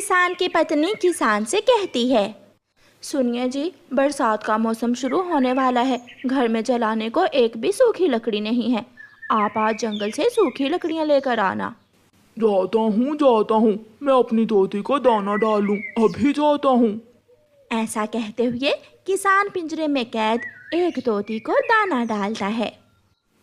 किसान की पत्नी किसान से कहती है, सुनिए जी, बरसात का मौसम शुरू होने वाला है। घर में जलाने को एक भी सूखी लकड़ी नहीं है। आप आज जंगल से सूखी लकड़ियाँ लेकर आना। जाता हूँ, मैं अपनी तोती को दाना डालूं, अभी जाता हूँ। ऐसा कहते हुए किसान पिंजरे में कैद एक तोती को दाना डालता है।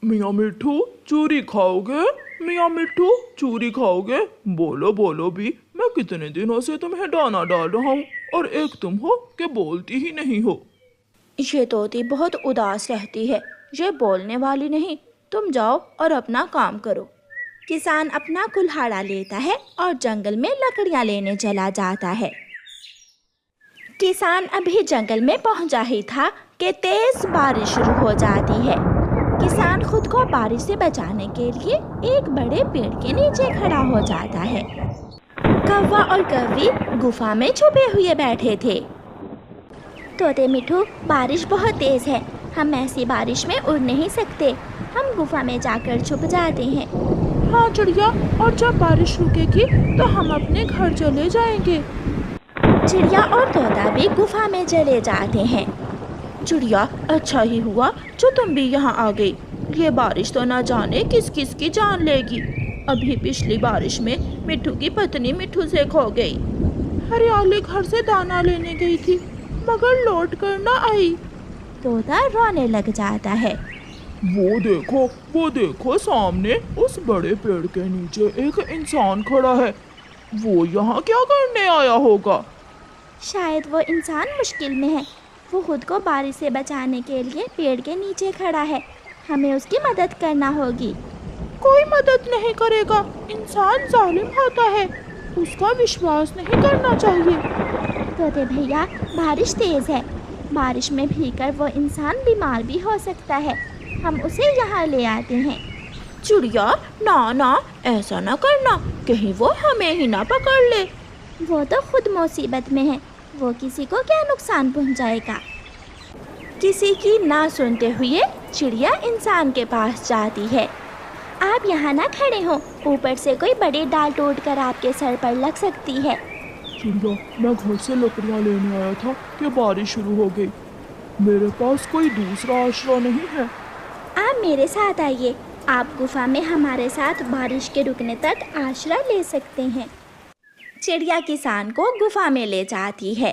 मियाँ मिट्ठू, चूरी खाओगे? मियाँ मिट्ठू, चूरी खाओगे? बोलो बोलो भी, मैं कितने दिनों से तुम्हें दाना डाल रहा हूँ और एक तुम हो कि बोलती ही नहीं हो। ये तोती बहुत उदास रहती है, ये बोलने वाली नहीं। तुम जाओ और अपना काम करो। किसान अपना कुल्हाड़ा लेता है और जंगल में लकड़ियाँ लेने चला जाता है। किसान अभी जंगल में पहुंचा ही था कि तेज बारिश शुरू हो जाती है। किसान खुद को बारिश से बचाने के लिए एक बड़े पेड़ के नीचे खड़ा हो जाता है। कौवा और कौवी गुफा में छुपे हुए बैठे थे। तोते मिठू, बारिश बहुत तेज है, हम ऐसी बारिश में उड़ नहीं सकते, हम गुफा में जाकर छुप जाते हैं। हाँ चिड़िया, और जब बारिश रुकेगी तो हम अपने घर चले जाएंगे। चिड़िया और तोता भी गुफा में चले जाते हैं। चिड़िया, अच्छा ही हुआ जो तुम भी यहाँ आ गई। ये बारिश तो ना जाने किस किस की जान लेगी। अभी पिछली बारिश में मिट्ठू की पत्नी मिट्ठू से खो गई। हरियाली घर से दाना लेने गई थी, मगर लौट कर ना आई। तोता रोने लग जाता है। वो देखो सामने उस बड़े पेड़ के नीचे एक इंसान खड़ा है। वो यहाँ क्या करने आया होगा? शायद वो इंसान मुश्किल में है। वो खुद को बारिश से बचाने के लिए पेड़ के नीचे खड़ा है। हमें उसकी मदद करना होगी। कोई मदद नहीं करेगा, इंसान जालिम होता है, उसका विश्वास नहीं करना चाहिए। तोते भैया, बारिश तेज है, बारिश में भीगकर वो इंसान बीमार भी हो सकता है। हम उसे यहाँ ले आते हैं। चिड़िया, ना, ऐसा ना करना, कहीं वो हमें ही ना पकड़ ले। वो तो खुद मुसीबत में है, वो किसी को क्या नुकसान पहुँचाएगा। किसी की ना सुनते हुए चिड़िया इंसान के पास जाती है। आप यहाँ ना खड़े हो, ऊपर से कोई बड़ी डाल टूटकर आपके सर पर लग सकती है। चिड़िया, मैं घर से लकड़ियाँ लेने आया था कि बारिश शुरू हो गई। मेरे पास कोई दूसरा आश्रय नहीं है। आप मेरे साथ आइए, आप गुफा में हमारे साथ बारिश के रुकने तक आश्रय ले सकते हैं। चिड़िया किसान को गुफा में ले जाती है।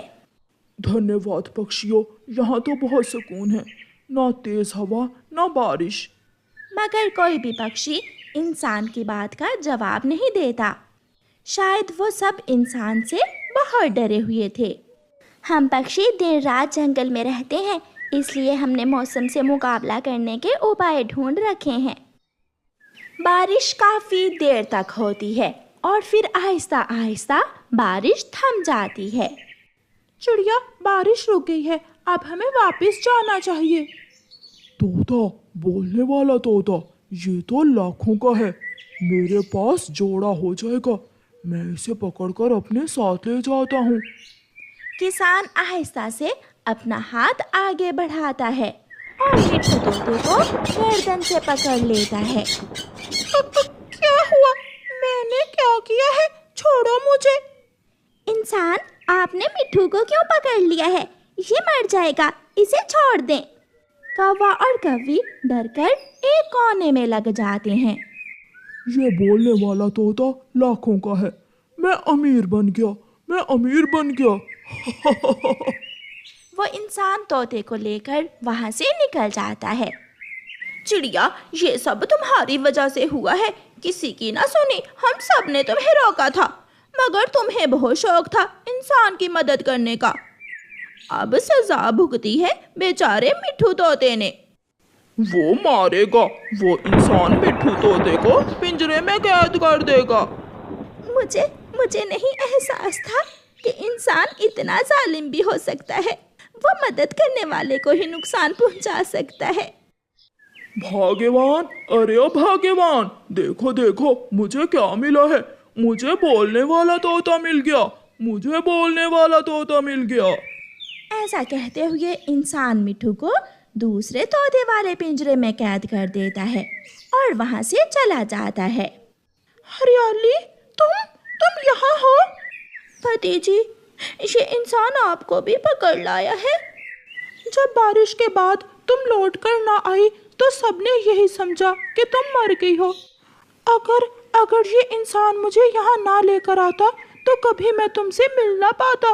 धन्यवाद पक्षियों, यहाँ तो बहुत सुकून है, ना तेज हवा ना बारिश। मगर कोई भी पक्षी इंसान की बात का जवाब नहीं देता। शायद वो सब इंसान से बहुत डरे हुए थे। हम पक्षी दिन रात जंगल में रहते हैं, इसलिए हमने मौसम से मुकाबला करने के उपाय ढूंढ रखे हैं। बारिश काफ़ी देर तक होती है और फिर आहिस्ता आहिस्ता बारिश थम जाती है। चिड़िया, बारिश रुक गई है, अब हमें वापस जाना चाहिए। तोता, बोलने वाला तोता, ये तो लाखों का है, मेरे पास जोड़ा हो जाएगा, मैं इसे पकड़कर अपने साथ ले जाता हूँ। किसान आहिस्ता से अपना हाथ आगे बढ़ाता है और मिट्ठू तोते को गर्दन से पकड़ लेता है। क्या हुआ? मैंने क्या किया है? छोड़ो मुझे। इंसान, आपने मिट्ठू को क्यों पकड़ लिया है? ये मर जाएगा, इसे छोड़ दें। कौवा और कौवी डरकर एक कोने में लग जाते हैं। ये बोलने वाला तोता लाखों का है, मैं अमीर बन गया। वो इंसान तोते को लेकर वहाँ से निकल जाता है। चिड़िया, ये सब तुम्हारी वजह से हुआ है, किसी की ना सुनी, हम सब ने तुम्हें रोका था, मगर तुम्हें बहुत शौक था इंसान की मदद करने का। अब सजा भुगती है बेचारे मिट्ठू तोते ने। वो मारेगा, वो इंसान मिट्ठू तोते को पिंजरे में कैद कर देगा। मुझे नहीं एहसास था कि इंसान इतना जालिम भी हो सकता है। वो मदद करने वाले को ही नुकसान पहुंचा सकता है। भाग्यवान, अरे ओ भाग्यवान, देखो देखो मुझे क्या मिला है, मुझे बोलने वाला तोता मिल गया। ऐसा कहते हुए इंसान मिट्ठू को दूसरे तोते वाले पिंजरे में कैद कर देता है और वहां से चला जाता है। हरियाली, तुम यहाँ हो? पति जी, ये इंसान आपको भी पकड़ लाया है। जब बारिश के बाद तुम लौट कर ना आई तो सबने यही समझा कि तुम मर गई हो। अगर ये इंसान मुझे यहाँ ना लेकर आता तो कभी मैं तुमसे मिल ना पाता।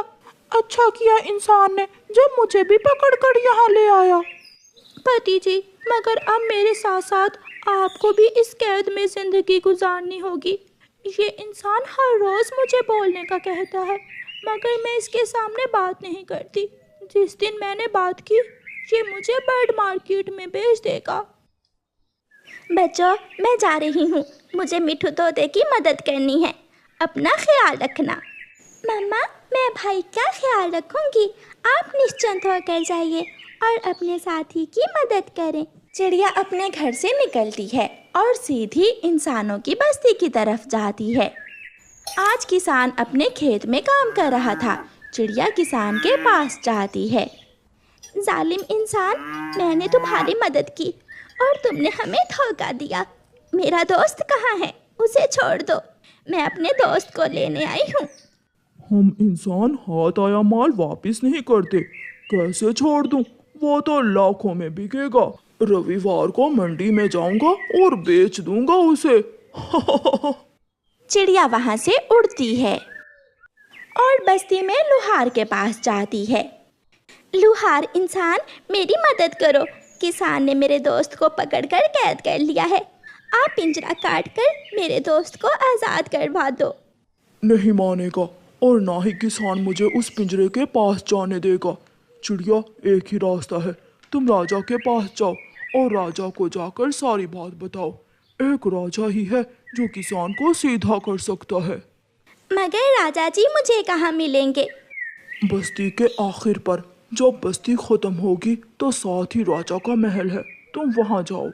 अच्छा किया इंसान ने जब मुझे भी पकड़कर यहाँ ले आया। पति जी, मगर अब मेरे साथ साथ आपको भी इस कैद में जिंदगी गुजारनी होगी। ये इंसान हर रोज मुझे बोलने का कहता है, मगर मैं इसके सामने बात नहीं करती। जिस दिन मैंने बात की, ये मुझे बर्ड मार्केट में भेज देगा। बच्चों, मैं जा रही हूँ, मुझे मिठू तोते की मदद करनी है। अपना ख्याल रखना। मम्मा, मैं भाई का ख्याल रखूंगी। आप निश्चिंत होकर जाइए और अपने साथी की मदद करें। चिड़िया अपने घर से निकलती है और सीधी इंसानों की बस्ती की तरफ जाती है। आज किसान अपने खेत में काम कर रहा था। चिड़िया किसान के पास जाती है। जालिम इंसान, मैंने तुम्हारी मदद की और तुमने हमें धोखा दिया। मेरा दोस्त कहाँ है? उसे छोड़ दो, मैं अपने दोस्त को लेने आई हूँ। हम इंसान हाथ आया माल वापस नहीं करते, कैसे छोड़ दूं? वो तो लाखों में बिकेगा। रविवार को मंडी में जाऊंगा और बेच दूंगा उसे। चिड़िया वहाँ से उड़ती है और बस्ती में लुहार के पास जाती है। लुहार इंसान, मेरी मदद करो। किसान ने मेरे दोस्त को पकड़कर कैद कर लिया है। आप पिंजरा काट कर मेरे दोस्त को आज़ाद करवा दो। नहीं मानेगा और ना ही किसान मुझे उस पिंजरे के पास जाने देगा। चिड़िया, एक ही रास्ता है, तुम राजा के पास जाओ और राजा को जाकर सारी बात बताओ। एक राजा ही है जो किसान को सीधा कर सकता है। मगर राजा जी मुझे कहाँ मिलेंगे? बस्ती के आखिर पर, जब बस्ती खत्म होगी तो साथ ही राजा का महल है, तुम वहां जाओ।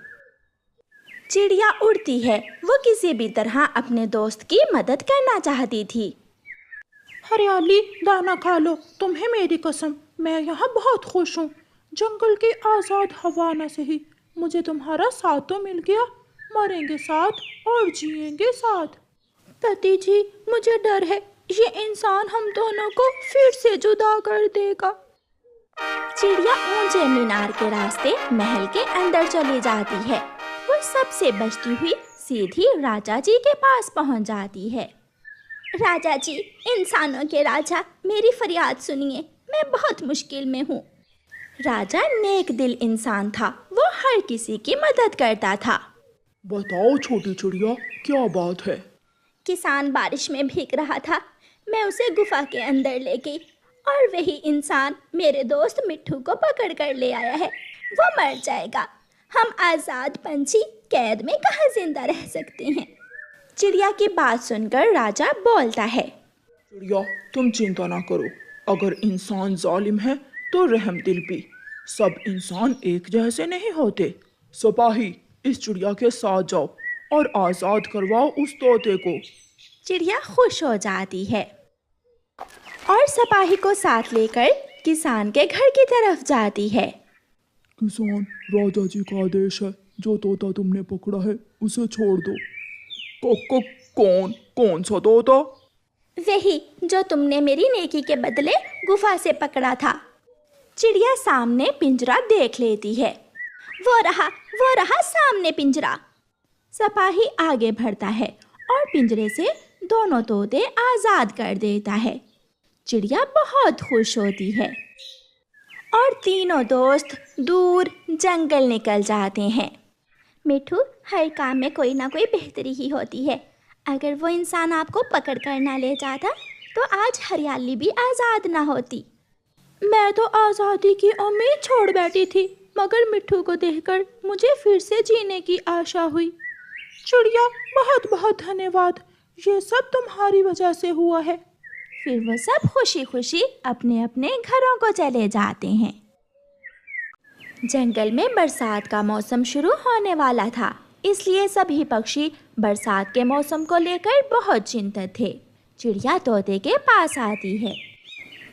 चिड़िया उड़ती है। वो किसी भी तरह अपने दोस्त की मदद करना चाहती थी। हरियाली, दाना खा लो, तुम्हें मेरी कसम, मैं यहाँ बहुत खुश हूँ। जंगल की आज़ाद हवा न सही, मुझे तुम्हारा साथ तो मिल गया। मरेंगे साथ और जिएंगे साथ। पति जी, मुझे डर है, ये इंसान हम दोनों को फिर से जुदा कर देगा। चिड़िया ऊंचे मीनार के रास्ते महल के अंदर चली जाती है। वो सबसे बचती हुई सीधी राजा जी के पास पहुंच जाती है। राजा जी, इंसानों के राजा, मेरी फरियाद सुनिए, मैं बहुत मुश्किल में हूँ। राजा नेक दिल इंसान था, वो हर किसी की मदद करता था। बताओ छोटी चिड़िया, क्या बात है? किसान बारिश में भीग रहा था, मैं उसे गुफा के अंदर ले गई और वही इंसान मेरे दोस्त मिट्ठू को पकड़ कर ले आया है। वो मर जाएगा। हम आज़ाद पंछी कैद में कहाँ जिंदा रह सकते हैं? चिड़िया की बात सुनकर राजा बोलता है। चिड़िया, तुम चिंता ना करो। अगर इंसान जालिम है तो रहम दिल भी। सब इंसान एक जैसे नहीं होते। सिपाही, इस चिड़िया के साथ जाओ और आज़ाद करवाओ उस तोते को। चिड़िया खुश हो जाती है और सिपाही को साथ लेकर किसान के घर की तरफ जाती है। किसान, राजा जी का आदेश है, जो तोता तुमने पकड़ा है उसे छोड़ दो। कौन सा तोता? वही जो तुमने मेरी नेकी के बदले गुफा से पकड़ा था। चिड़िया सामने पिंजरा देख लेती है। वो रहा सामने पिंजरा। सिपाही आगे बढ़ता है और पिंजरे से दोनों तोते आज़ाद कर देता है। चिड़िया बहुत खुश होती है और तीनों दोस्त दूर जंगल निकल जाते हैं। मिठू, हर काम में कोई ना कोई बेहतरी ही होती है। अगर वो इंसान आपको पकड़ कर ना ले जाता तो आज हरियाली भी आज़ाद ना होती। मैं तो आज़ादी की उम्मीद छोड़ बैठी थी, मगर मिट्ठू को देखकर मुझे फिर से जीने की आशा हुई। चिड़िया, बहुत बहुत धन्यवाद, ये सब तुम्हारी वजह से हुआ है। फिर वो सब खुशी खुशी अपने अपने घरों को चले जाते हैं। जंगल में बरसात का मौसम शुरू होने वाला था, इसलिए सभी पक्षी बरसात के मौसम को लेकर बहुत चिंतित थे। चिड़िया तोते के पास आती है।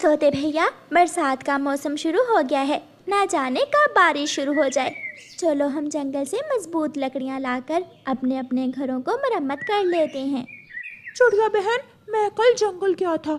तोते भैया, बरसात का मौसम शुरू हो गया है, ना जाने कब बारिश शुरू हो जाए। चलो हम जंगल से मजबूत लकड़ियां लाकर अपने अपने घरों को मरम्मत कर लेते हैं। चिड़िया बहन, मैं कल जंगल गया था,